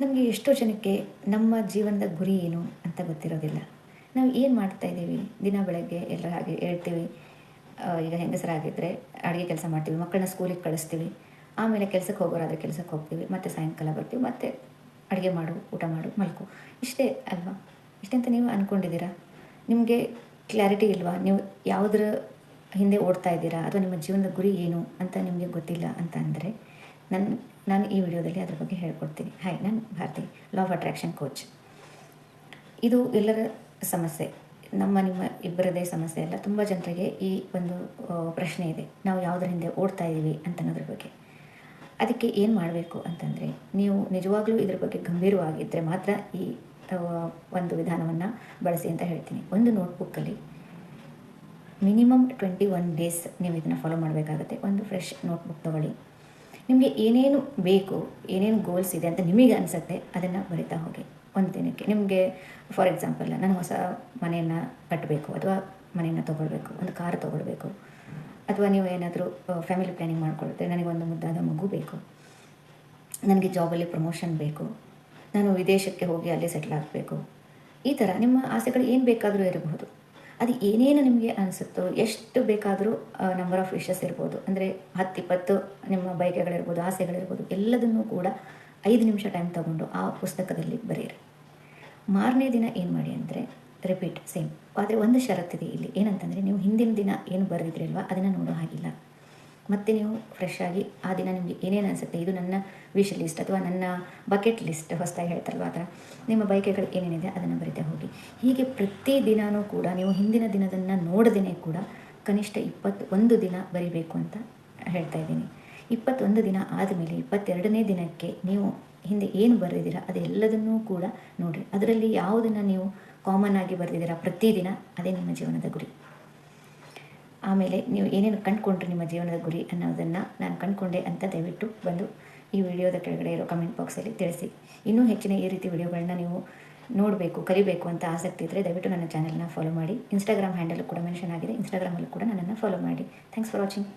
ನಮಗೆ ಎಷ್ಟೋ ಜನಕ್ಕೆ ನಮ್ಮ ಜೀವನದ ಗುರಿ ಏನು ಅಂತ ಗೊತ್ತಿರೋದಿಲ್ಲ. ನಾವು ಏನು ಮಾಡ್ತಾಯಿದ್ದೀವಿ, ದಿನ ಬೆಳಗ್ಗೆ ಎಲ್ಲರ ಹಾಗೆ ಹೇಳ್ತೀವಿ. ಈಗ ಹೆಂಗಸರಾಗಿದ್ದರೆ ಅಡುಗೆ ಕೆಲಸ ಮಾಡ್ತೀವಿ, ಮಕ್ಕಳನ್ನ ಸ್ಕೂಲಿಗೆ ಕಳಿಸ್ತೀವಿ, ಆಮೇಲೆ ಕೆಲಸಕ್ಕೆ ಹೋಗೋರಾದರೆ ಕೆಲಸಕ್ಕೆ ಹೋಗ್ತೀವಿ, ಮತ್ತು ಸಾಯಂಕಾಲ ಬರ್ತೀವಿ, ಮತ್ತೆ ಅಡುಗೆ ಮಾಡು, ಊಟ ಮಾಡು, ಮಲ್ಕೊ. ಇಷ್ಟೇ ಅಲ್ವಾ? ಇಷ್ಟೇ ಅಂತ ನೀವು ಅಂದ್ಕೊಂಡಿದ್ದೀರಾ? ನಿಮಗೆ ಕ್ಲಾರಿಟಿ ಇಲ್ವಾ? ನೀವು ಯಾವುದರ ಹಿಂದೆ ಓಡ್ತಾ ಇದ್ದೀರಾ, ಅಥವಾ ನಿಮ್ಮ ಜೀವನದ ಗುರಿ ಏನು ಅಂತ ನಿಮಗೆ ಗೊತ್ತಿಲ್ಲ ಅಂತ ಅಂದರೆ ನಾನು ಈ ವಿಡಿಯೋದಲ್ಲಿ ಅದ್ರ ಬಗ್ಗೆ ಹೇಳ್ಕೊಡ್ತೀನಿ. ಹಾಯ್, ನಾನು Bharathi, law of attraction coach. ಇದು ಎಲ್ಲರ ಸಮಸ್ಯೆ, ನಿಮ್ಮ ಇಬ್ಬರದೇ ಸಮಸ್ಯೆ ಅಲ್ಲ. ತುಂಬ ಜನರಿಗೆ ಈ ಒಂದು ಪ್ರಶ್ನೆ ಇದೆ, ನಾವು ಯಾವುದರ ಹಿಂದೆ ಓಡ್ತಾ ಇದ್ದೀವಿ ಅಂತ ಅನ್ನೋದ್ರ ಬಗ್ಗೆ. ಅದಕ್ಕೆ ಏನು ಮಾಡಬೇಕು ಅಂತಂದರೆ, ನೀವು ನಿಜವಾಗ್ಲೂ ಇದ್ರ ಬಗ್ಗೆ ಗಂಭೀರವಾಗಿದ್ದರೆ ಮಾತ್ರ ಈ ಒಂದು ವಿಧಾನವನ್ನು ಬಳಸಿ ಅಂತ ಹೇಳ್ತೀನಿ. ಒಂದು ನೋಟ್ಬುಕ್ಕಲ್ಲಿ ಮಿನಿಮಮ್ 21 ಡೇಸ್ ನೀವು ಇದನ್ನು ಫಾಲೋ ಮಾಡಬೇಕಾಗುತ್ತೆ. ಒಂದು ಫ್ರೆಶ್ ನೋಟ್ಬುಕ್ ತೊಗೊಳ್ಳಿ. ನಿಮಗೆ ಏನೇನು ಬೇಕು, ಏನೇನು ಗೋಲ್ಸ್ ಇದೆ ಅಂತ ನಿಮಗೆ ಅನಿಸುತ್ತೆ ಅದನ್ನು ಬರಿತಾ ಹೋಗಿ. ಒಂದು ದಿನಕ್ಕೆ ನಿಮಗೆ ಫಾರ್ ಎಕ್ಸಾಂಪಲ್, ನಾನು ಹೊಸ ಮನೆಯನ್ನು ಕಟ್ಟಬೇಕು, ಅಥವಾ ಮನೆಯನ್ನು ತೊಗೊಳ್ಬೇಕು, ಒಂದು ಕಾರ್ ತೊಗೊಳ್ಬೇಕು, ಅಥವಾ ನೀವು ಏನಾದರೂ ಫ್ಯಾಮಿಲಿ ಪ್ಲ್ಯಾನಿಂಗ್ ಮಾಡ್ಕೊಳ್ತೀರಿ, ನನಗೊಂದು ಮುದ್ದಾದ ಮಗು ಬೇಕು, ನನಗೆ ಜಾಬಲ್ಲಿ ಪ್ರಮೋಷನ್ ಬೇಕು, ನಾನು ವಿದೇಶಕ್ಕೆ ಹೋಗಿ ಅಲ್ಲೇ ಸೆಟ್ಲ್ ಆಗಬೇಕು. ಈ ಥರ ನಿಮ್ಮ ಆಸೆಗಳು ಏನು ಬೇಕಾದರೂ ಇರಬಹುದು. ಅದು ಏನೇನು ನಿಮಗೆ ಅನಿಸುತ್ತೋ, ಎಷ್ಟು ಬೇಕಾದರೂ ನಂಬರ್ ಆಫ್ ವಿಷಸ್ ಇರ್ಬೋದು, ಅಂದರೆ 10-20 ನಿಮ್ಮ ಬಯಕೆಗಳಿರ್ಬೋದು, ಆಸೆಗಳಿರ್ಬೋದು, ಎಲ್ಲದನ್ನೂ ಕೂಡ 5 ನಿಮಿಷ ಟೈಮ್ ತೊಗೊಂಡು ಆ ಪುಸ್ತಕದಲ್ಲಿ ಬರೆಯಿರಿ. ಮಾರನೇ ದಿನ ಏನು ಮಾಡಿ ಅಂದರೆ ರಿಪೀಟ್ ಸೇಮ್. ಆದರೆ ಒಂದು ಷರತ್ತಿದೆ ಇಲ್ಲಿ, ಏನಂತಂದರೆ ನೀವು ಹಿಂದಿನ ದಿನ ಏನು ಬರೆದಿದ್ರಲ್ವ ಅದನ್ನು ನೋಡೋ ಹಾಗಿಲ್ಲ. ಮತ್ತು ನೀವು ಫ್ರೆಶ್ ಆಗಿ ಆ ದಿನ ನಿಮಗೆ ಏನೇನು ಅನಿಸುತ್ತೆ, ಇದು ನನ್ನ ವಿಶ್ ಲಿಸ್ಟ್ ಅಥವಾ ನನ್ನ ಬಕೆಟ್ ಲಿಸ್ಟ್ ಹೊಸದಾಗಿ ಹೇಳ್ತಾರಲ್ವ, ಆ ಥರ ನಿಮ್ಮ ಬಯಕೆಗಳು ಏನೇನಿದೆ ಅದನ್ನು ಬರಿತಾ ಹೋಗಿ. ಹೀಗೆ ಪ್ರತಿ ದಿನವೂ ಕೂಡ ನೀವು ಹಿಂದಿನ ದಿನದನ್ನು ನೋಡದೇ ಕೂಡ ಕನಿಷ್ಠ 21 ದಿನ ಬರಿಬೇಕು ಅಂತ ಹೇಳ್ತಾ ಇದ್ದೀನಿ. 21 ದಿನ ಆದಮೇಲೆ 22ನೇ ದಿನಕ್ಕೆ ನೀವು ಹಿಂದೆ ಏನು ಬರೆದಿದ್ದೀರಾ ಅದೆಲ್ಲದನ್ನೂ ಕೂಡ ನೋಡಿ. ಅದರಲ್ಲಿ ಯಾವುದನ್ನು ನೀವು ಕಾಮನ್ ಆಗಿ ಬರೆದಿದ್ದೀರಾ ಪ್ರತಿದಿನ, ಅದೇ ನಿಮ್ಮ ಜೀವನದ ಗುರಿ. ಆಮೇಲೆ ನೀವು ಏನೇನು ಕಂಡುಕೊಂಡ್ರಿ ನಿಮ್ಮ ಜೀವನದ ಗುರಿ ಅನ್ನೋದನ್ನು, ನಾನು ಕಂಡುಕೊಂಡೆ ಅಂತ ದಯವಿಟ್ಟು ಬಂದು ಈ ವಿಡಿಯೋದ ಕೆಳಗಡೆ ಇರೋ ಕಮೆಂಟ್ ಬಾಕ್ಸಲ್ಲಿ ತಿಳಿಸಿ. ಇನ್ನೂ ಹೆಚ್ಚಿನ ಈ ರೀತಿ ವಿಡಿಯೋಗಳನ್ನ ನೀವು ನೋಡಬೇಕು, ಕಲಿಬೇಕು ಅಂತ ಆಸಕ್ತಿ ಇದ್ದರೆ ದಯವಿಟ್ಟು ನನ್ನ ಚಾನಲ್ನ ಫಾಲೋ ಮಾಡಿ. ಇನ್ಸ್ಟಾಗ್ರಾಮ್ ಹ್ಯಾಂಡಲ್ ಕೂಡ ಮೆನ್ಷನ್ ಆಗಿದೆ, ಇನ್ಸ್ಟಾಗ್ರಾಮಲ್ಲೂ ಕೂಡ ನನ್ನನ್ನು ಫಾಲೋ ಮಾಡಿ. Thanks for watching.